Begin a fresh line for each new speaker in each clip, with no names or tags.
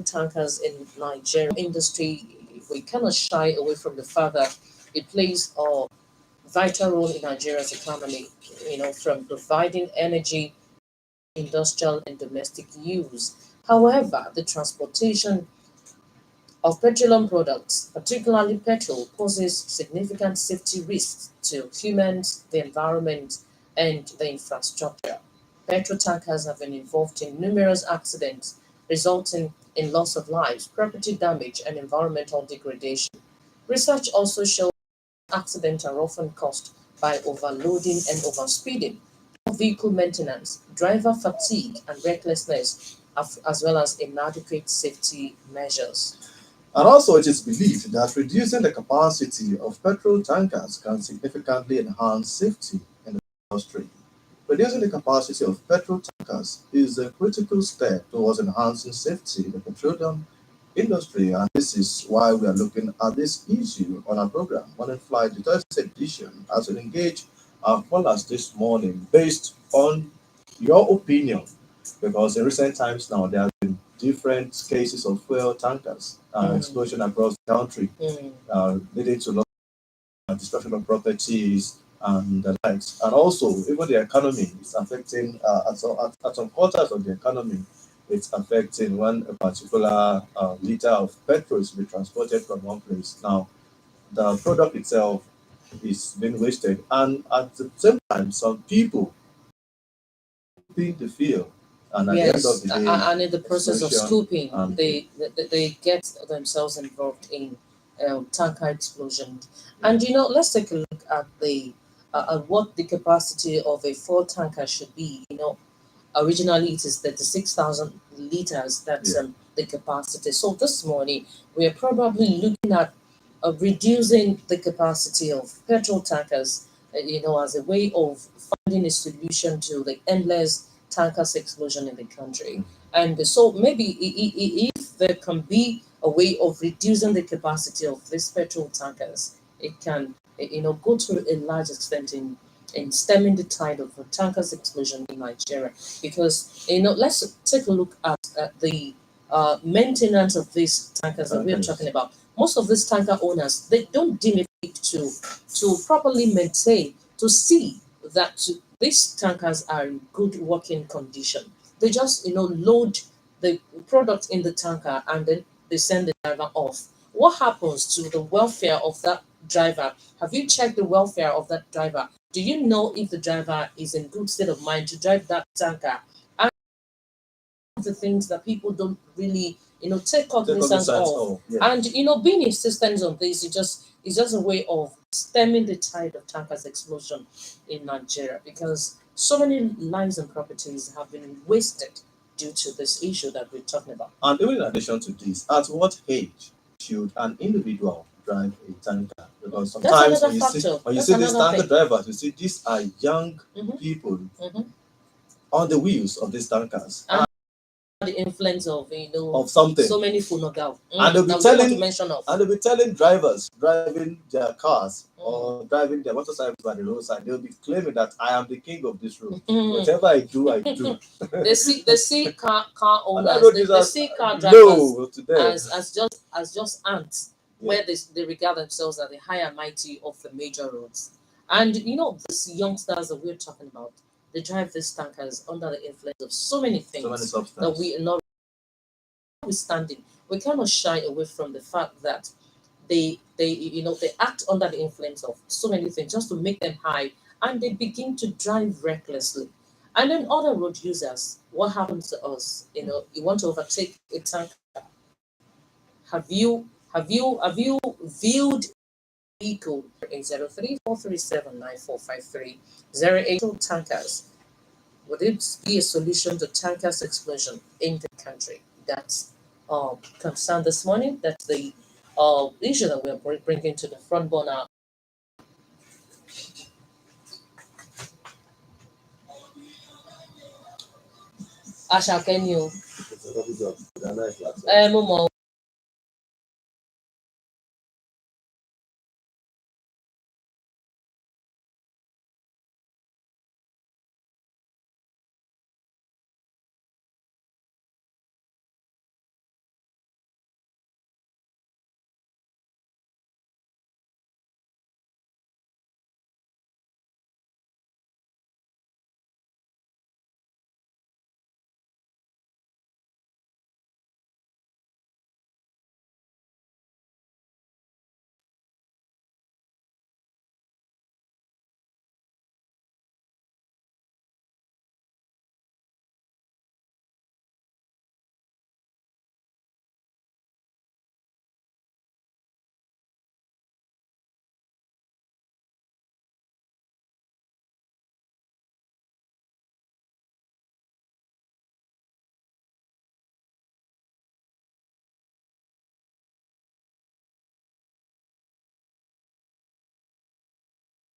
tankers in Nigeria industry, we cannot shy away from the fact that it plays a vital role in Nigeria's economy, from providing energy, industrial and domestic use. However, the transportation of petroleum products, particularly petrol, poses significant safety risks to humans, the environment, and the infrastructure. Petrol tankers have been involved in numerous accidents, resulting in loss of lives, property damage, and environmental degradation. Research also shows accidents are often caused by overloading and overspeeding, poor vehicle maintenance, driver fatigue, and recklessness, as well as inadequate safety measures.
And also, it is believed that reducing the capacity of petrol tankers can significantly enhance safety in the industry. Reducing the capacity of petrol tankers is a critical step towards enhancing safety in the petroleum industry, and this is why we are looking at this issue on our program, Morning Flight, the Thursday edition, as we engage our callers this morning based on your opinion. Because in recent times now, there have been different cases of fuel tankers explosion across the country, leading to destruction of properties and the likes. And also, even the economy is affecting, at some quarters of the economy, it's affecting when a particular liter of petrol is being transported from one place. Now, the product itself is being wasted. And at the same time, some people being the fuel. And at the end of
Yes,
the day,
and in the process of
explosion
scooping,
and
they get themselves involved in tanker explosion. And let's take a look at the at what the capacity of a full tanker should be. Originally it is 36,000 liters. That's
yeah.
The capacity. So this morning we are probably looking at reducing the capacity of petrol tankers. As a way of finding a solution to the endless tankers explosion in the country. And so maybe if there can be a way of reducing the capacity of these petrol tankers, it can go to a large extent in stemming the tide of the tankers explosion in Nigeria. Because let's take a look at the maintenance of these tankers that we're talking about. Most of these tanker owners, they don't deem it fit to properly maintain, to see that these tankers are in good working condition. They just load the product in the tanker and then they send the driver off. What happens to the welfare of that driver? Have you checked the welfare of that driver? Do you know if the driver is in good state of mind to drive that tanker? And the things that people don't really take cognizance of.
Yeah.
And being insistent on this is just a way of stemming the tide of tankers explosion in Nigeria, because so many lives and properties have been wasted due to this issue that we're talking about.
And even in addition to this, at what age should an individual drive a tanker? Because sometimes when you see these tanker drivers, you see these are young people on the wheels of these tankers.
And the influence of
something,
so many funogal.
And they'll be telling drivers driving their cars or driving their motorcycles by the roadside, they'll be claiming that I am the king of this road. Whatever I do, I do.
they see car owners, they see car drivers as just ants, where they regard themselves as the high and mighty of the major roads. And these youngsters that we're talking about, they drive these tankers under the influence of so many things that we are not withstanding. We cannot shy away from the fact that they act under the influence of so many things just to make them high, and they begin to drive recklessly. And then other road users, what happens to us? You want to overtake a tanker. Have you viewed vehicle in 03-437-9453 08 tankers? Would it be a solution to tankers explosion in the country? That's concern this morning. That's the issue that we're bringing to the front burner. Asha, can you? Momo.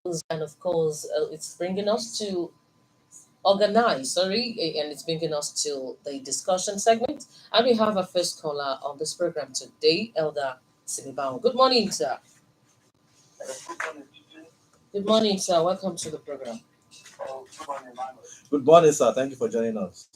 and of course, it's bringing us to organize, and it's bringing us to the discussion segment. And we have our first caller on this program today, Elder Sinibao. Good morning, sir. Good morning, sir. Welcome to the program.
Good morning, sir. Thank you for joining us.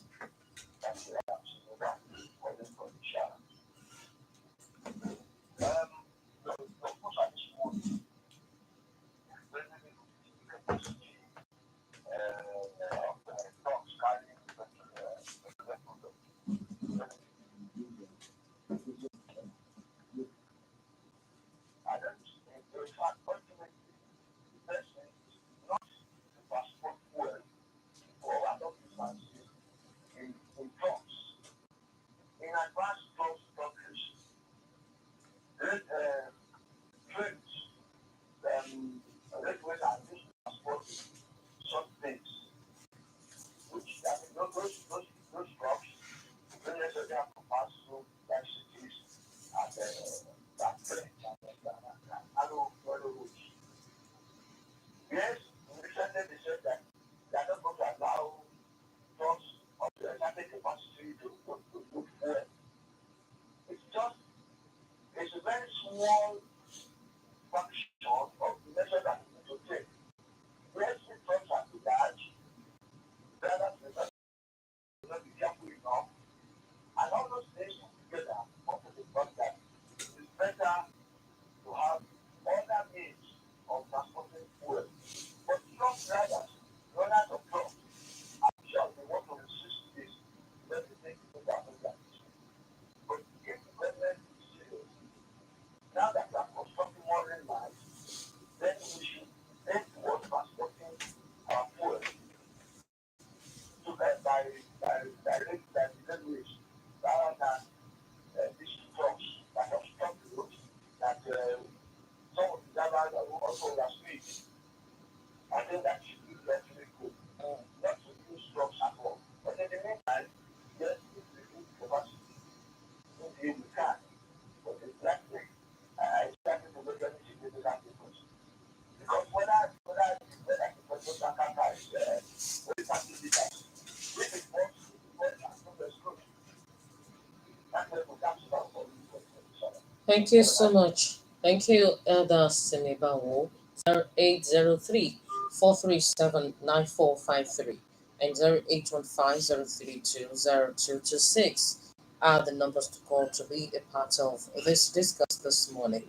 Thank you so much. Thank you, Elder Sinibawo. 0803-437-9453 and 0815-032-0226 are the numbers to call to be a part of this discuss this morning.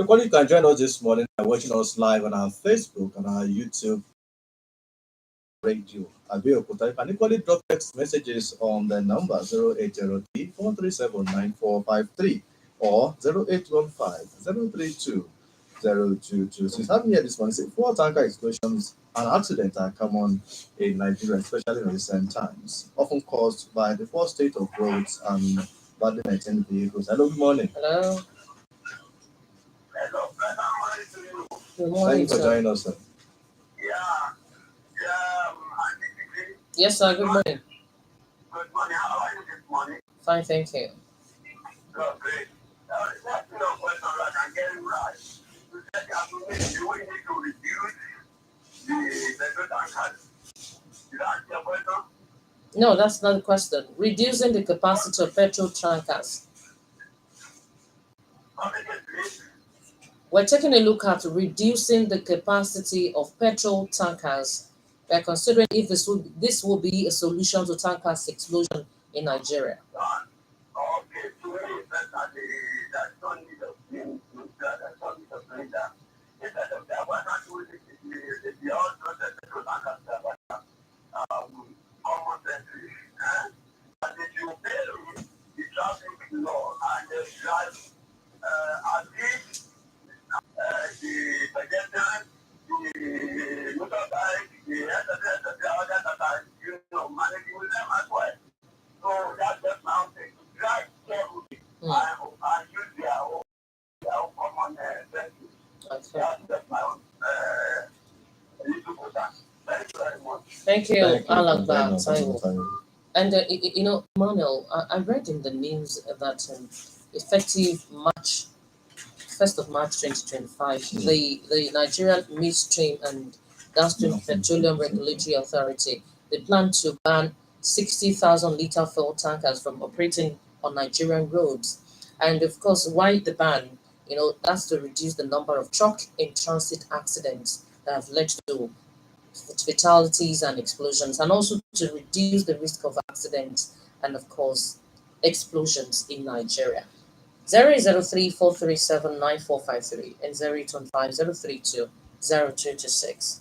Equally, you can join us this morning by watching us live on our Facebook and our YouTube radio. Abeokuta. You can equally drop text messages on the number 0803-437-9453 or 0815-032-0226. Having here this morning, say four tanker explosions and accidents are common in Nigeria, especially in recent times, often caused by the poor state of roads and badly maintained vehicles. Hello, good morning.
Hello. Good
Thank
morning,
you for
sir.
joining us, sir.
Yes, sir. Good morning.
Good morning. How are you this morning?
Fine, thank you.
Good, great. That's your question that I can get it right. You said that we need to reduce the petrol tankers. Is that your question?
No, that's not the question. Reducing the capacity of petrol tankers.
Come again, please.
We're taking a look at reducing the capacity of petrol tankers. We're considering if this will be a solution to tankers explosion in Nigeria.
Okay, to me, that's don't need of that's don't need of doing that. Instead of that, why not do it the also the petrol tankers that were common sense. And if you fail the traffic law and drive as if the pedestrian, the motorbike, the other that are, managing with them as well. So that's just my own thing. Drive carefully and use their own common senses.
Okay.
That's just my own little question. Thank you very much.
Thank you,
Thank you for
Alagba
joining us,
Taiwo.
Taiwo.
And Emmanuel, I read in the news that effective March 1st of March 2025, the Nigerian Midstream and Downstream Petroleum Regulatory Authority, they plan to ban 60,000 liter fuel tankers from operating on Nigerian roads. And of course, why the ban? That's to reduce the number of truck in transit accidents that have led to fatalities and explosions, and also to reduce the risk of accidents and, of course, explosions in Nigeria. 08034379453 and 08150320226.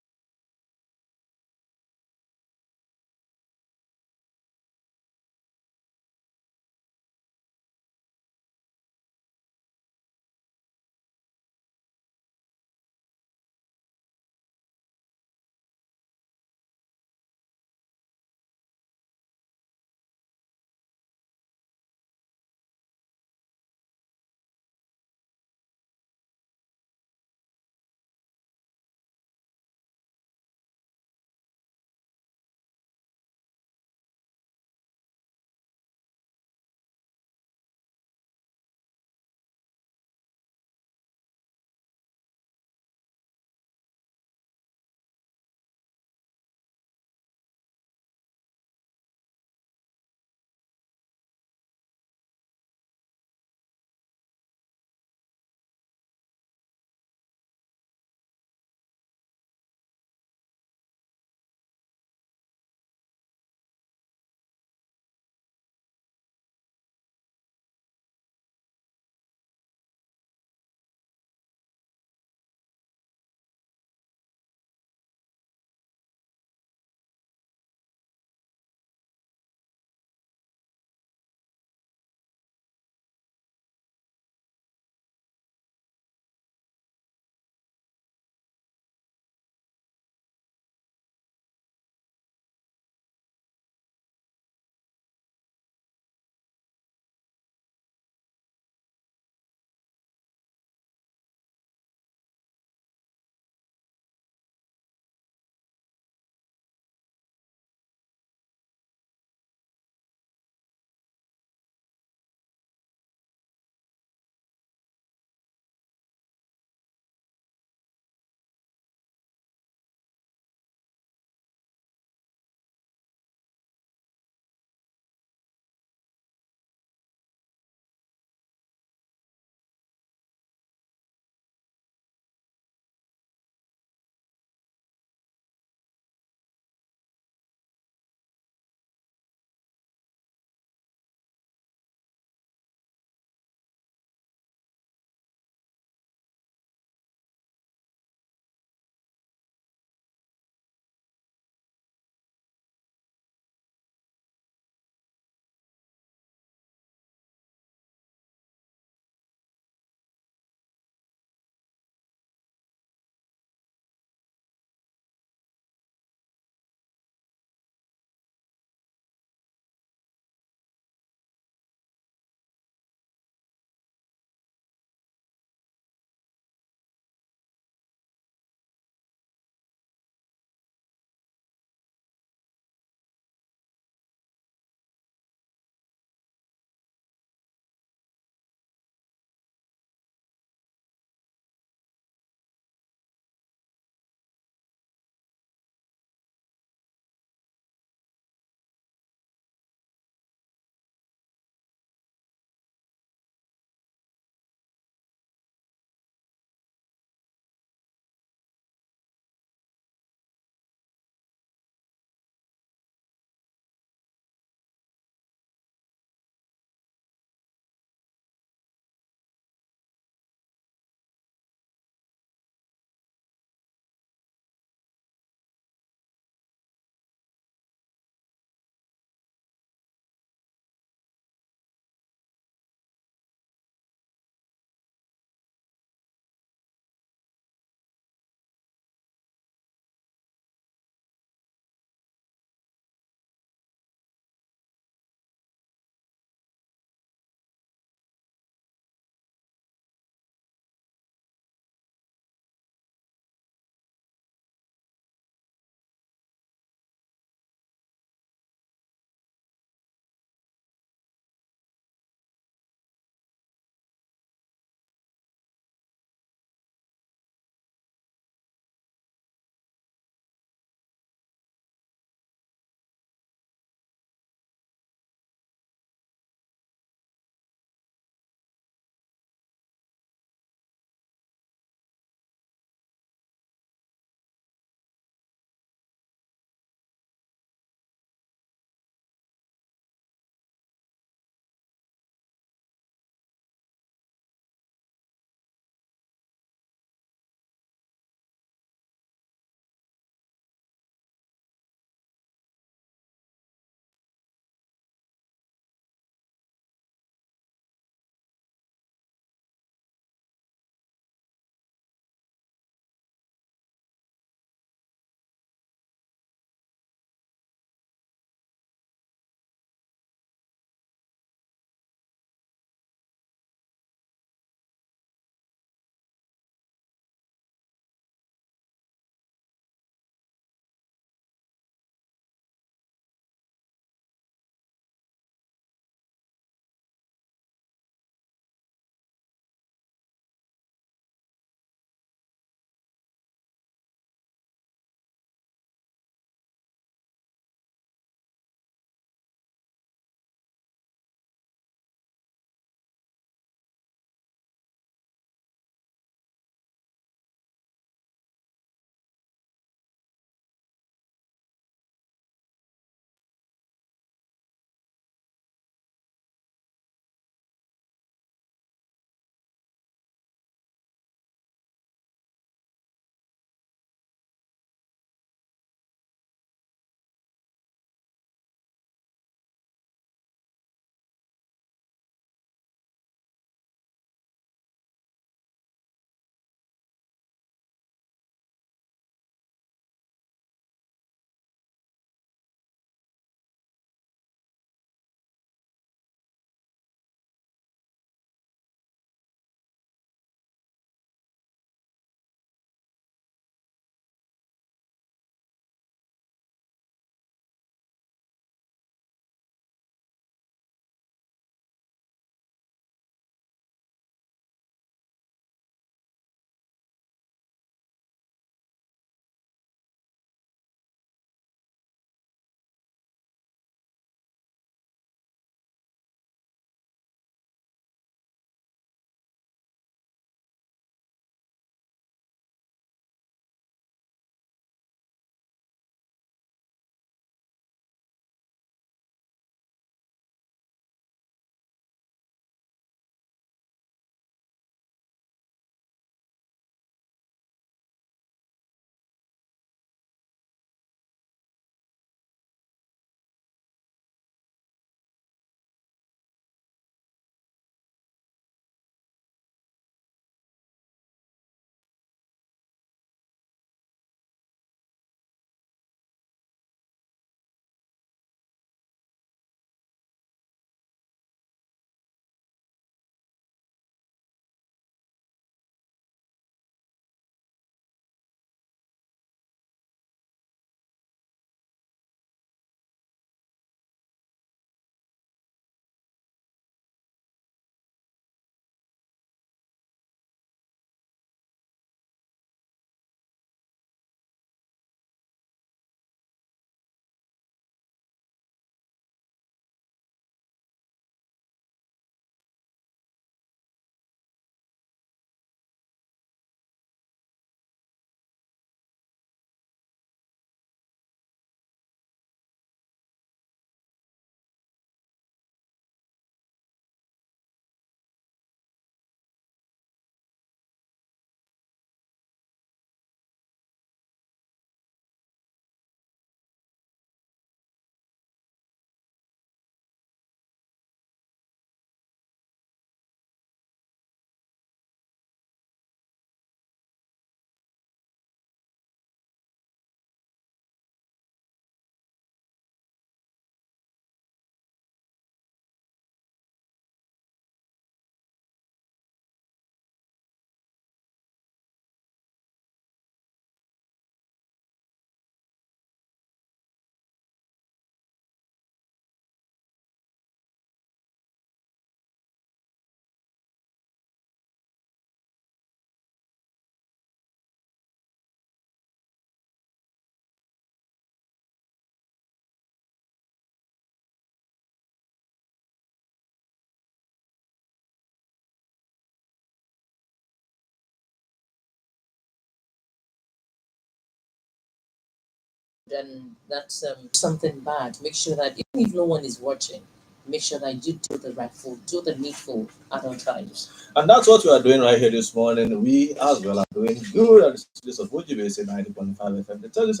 and that's something bad. Make sure that even if no one is watching, make sure that you do the rightful, do the needful at all times.
And that's what we are doing right here this morning. We as well are doing good at the studios of OGBC 90.5 FM. The third is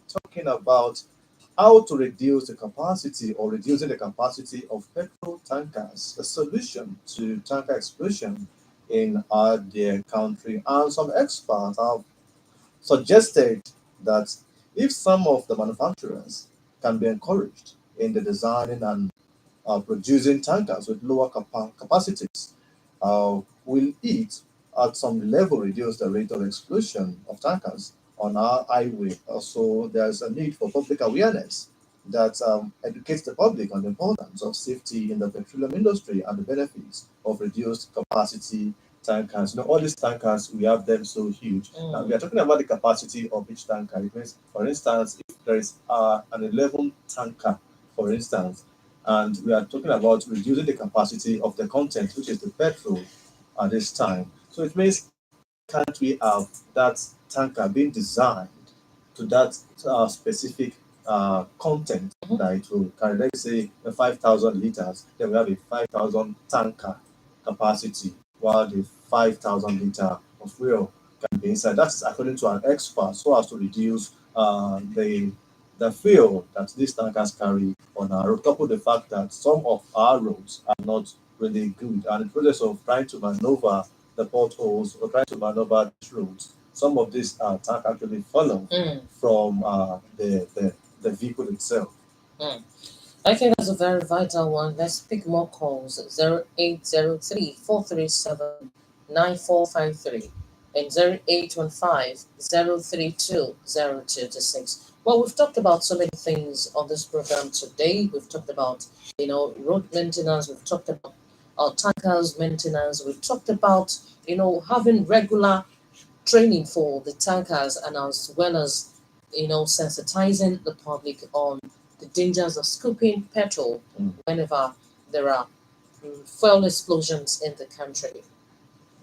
talking about how to reduce the capacity or reducing the capacity of petrol tankers, a solution to tanker explosion in our dear country. And some experts have suggested that if some of the manufacturers can be encouraged in the designing and producing tankers with lower capacities, will it at some level reduce the rate of explosion of tankers on our highway. Also, there's a need for public awareness that educates the public on the importance of safety in the petroleum industry and the benefits of reduced capacity tankers. You know, all these tankers, we have them so huge. Now, we are talking about the capacity of each tanker. It means, for instance, if there is an 11 tanker, for instance, and we are talking about reducing the capacity of the content, which is the petrol at this time. So it means, can't we have that tanker being designed to that specific content that it will carry? Let's say 5,000 liters, then we have a 5,000 tanker capacity, while the 5,000 liter of fuel can be inside. That is according to an expert, so as to reduce the fuel that these tankers carry on our road. Couple the fact that some of our roads are not really good, and in the process of trying to maneuver the potholes or trying to maneuver these roads, some of these tank actually follow from the vehicle itself.
Mm. I think that's a very vital one. Let's pick more calls. 0803-437-9453 and 0815-032-0226. Well, we've talked about so many things on this program today. We've talked about, road maintenance. We've talked about tankers maintenance. We've talked about, having regular training for the tankers, and as well as sensitizing the public on the dangers of scooping petrol whenever there are fuel explosions in the country.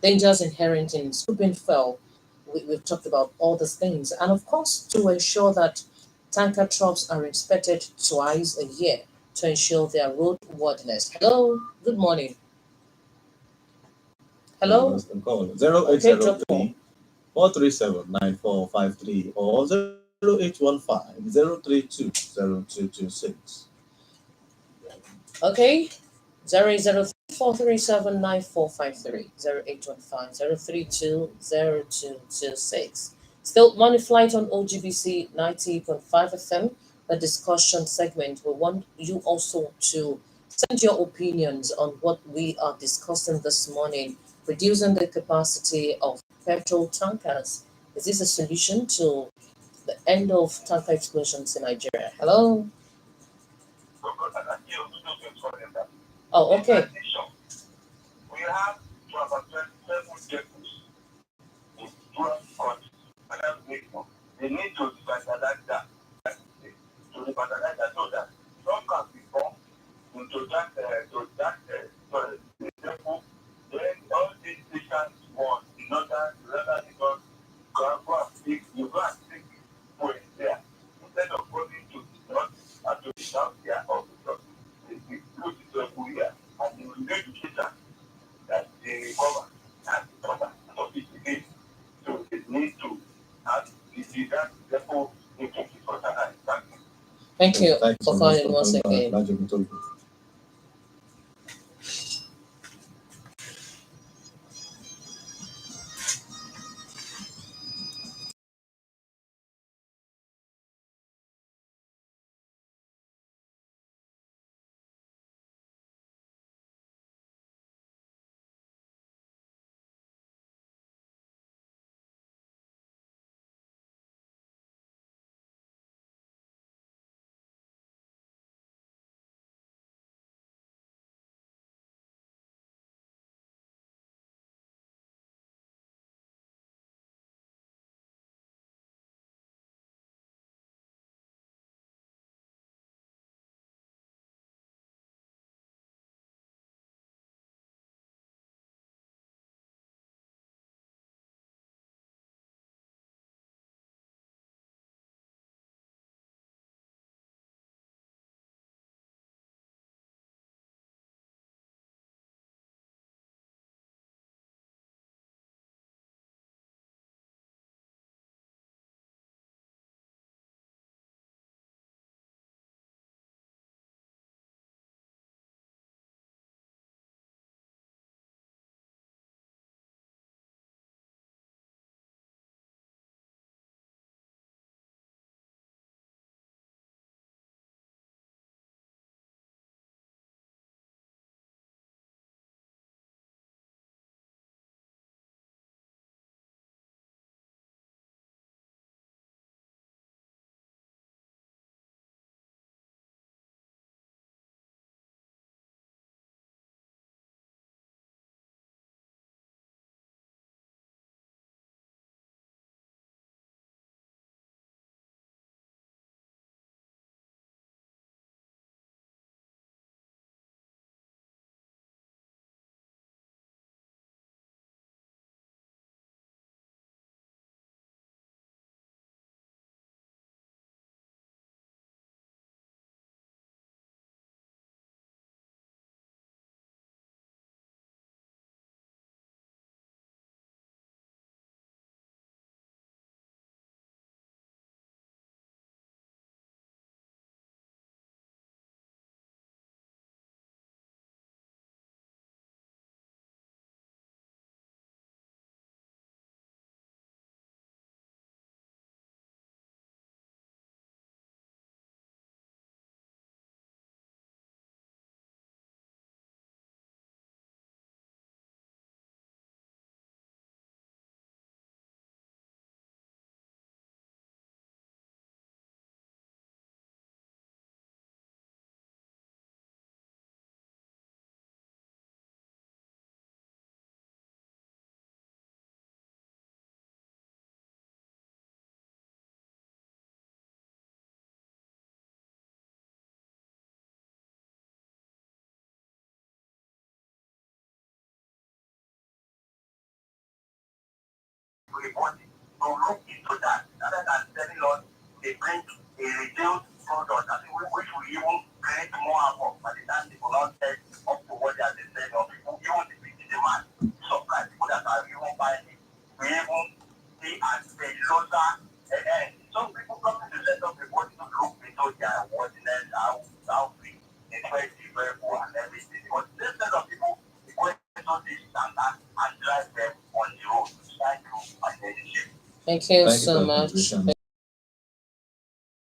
Dangers inherent in scooping fuel. We've talked about all these things, and of course, to ensure that tanker trucks are inspected twice a year to ensure their roadworthiness. Hello, good morning. Hello.
Call 0803 437 9453 or 0815 032 0226.
Okay, 08034379453 0815 Still money flight on OGBC 90.5 FM, the discussion segment. We want you also to send your opinions on what we are discussing this morning. Reducing the capacity of petrol tankers. Is this a solution to the end of tanker explosions in Nigeria? Hello? Oh, okay.
We have about 27 vehicles in 12 countries. And that's minimum. They need to revitalize that. To revitalize that so that some can be born into sorry, example, then all these distant ones, in order because go and pick, you go and pick point there. Instead of going to the north and to the south here or the south, they put it to a here and they will need to get that they recover and recover of it again. So they need to have that therefore they can keep on that.
Thank you
Thank you
for
so much
calling
for
once
calling
again.
back.
everybody to look into that rather than telling us they bring a reduced product that which will even create more havoc by the time they will not get up to what they are saying, or people even the demand supply people that are even buying it. We even see as a loser. Some people come to set up a body to look into their worthiness, how free, expensive, very poor, and everything. But this set of people go into this standard and drive them on the road to try to manage it.
Thank you
Thank you for
so
your
much.
contribution.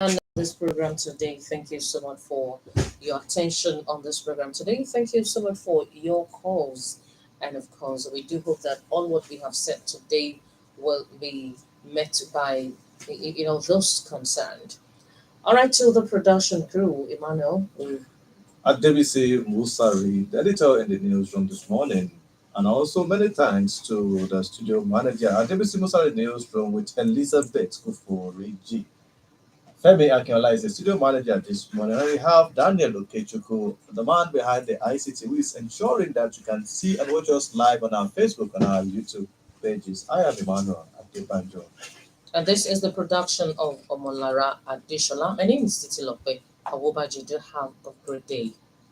And this program today. Thank you so much for your attention on this program today. Thank you so much for your calls. And of course, we do hope that all what we have said today will be met by those concerned. All right, to the production crew, Emmanuel.
Adebisi Musari, the editor in the newsroom this morning. And also many thanks to the studio manager, Adebisi Musari Newsroom with Elizabeth Kufori G. Femi Akinola is the studio manager this morning. And we have Daniel Okechukwu, the man behind the ICT, who is ensuring that you can see and watch us live on our Facebook and our YouTube pages. I am Emmanuel Adebanjo.
And this is the production of Omolara Adishola. My name is Titilope. I hope you do have a great day.